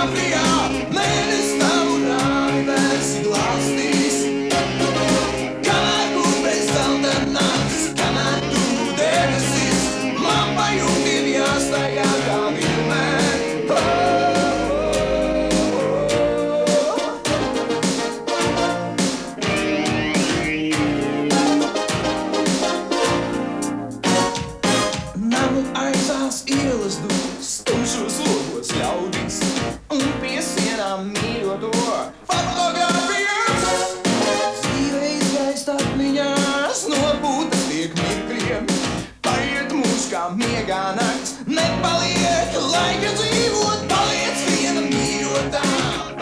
fotografijā, mēnesis tavu rāmi vērsi glāstīs. Kamēr kur bez zelta naktis, kamēr tu debesis, man pa jumtiem jāstaigā kā vienmēr. Namu aizās ielas dūs, tumšos logos ļaudis, un pie sienām mīļoto fotografijas. Dzīve izgaist atmiņās, nopūtas tiek mirkļiem, paiet mūs kā miegā nakts, nepaliek laika dzīvot, paliec viena mīļotā,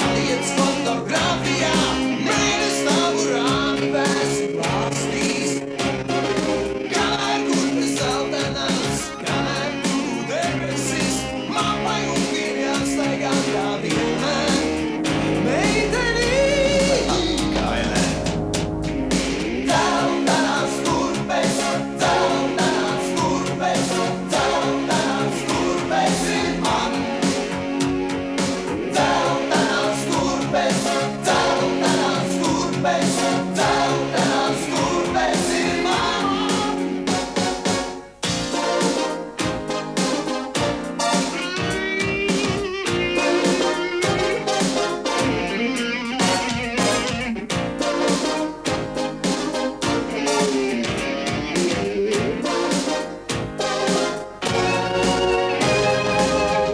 paliec fotografijā, mēnesis tavu rāmi vērsi glāstīs. Kamēr kur bez zelta nakts, kamēr tu debesis, man pa jumtiem jāstaigā kā vienmēr. Meitenī, kā vienmēr. Zeltainās kurpes, zeltainās kurpes, zeltainās kurpes ir man. Zeltainās kurpes, zeltainās kurpes, zeltainās kurpes ir man.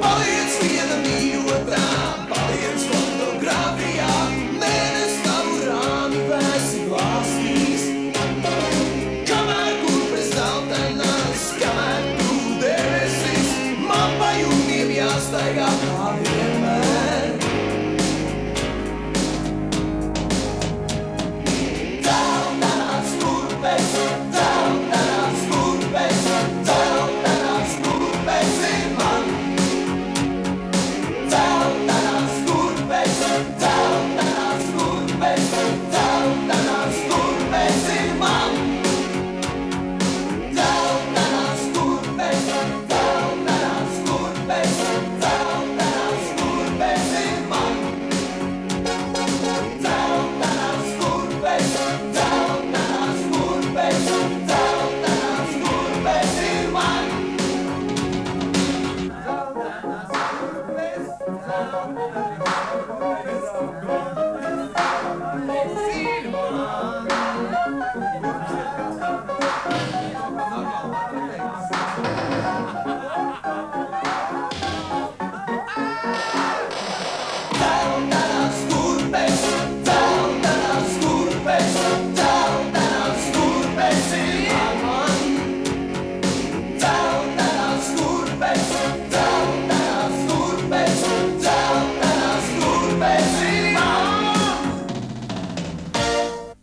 Paliec viena mīļotā, paliec fotografijā, mēnesis tavu rāmi vērsi glāstīs. Kamēr kur bez zelta nakts, kamēr tu debesis, man pa jumtiem jāstaigā kā vienmēr. Zeltainās kurpes, zeltainās kurpes, zeltainās kurpes ir man. Zeltainās kurpes, zeltainās kurpes, zeltainās kurpes ir man. Zeltainās kurpes, zeltainās kurpes, zeltainās kurpes ir man. Zeltainās kurpes, zeltainās kurpes, zeltainās kurpes ir man. Zeltainās kurpes,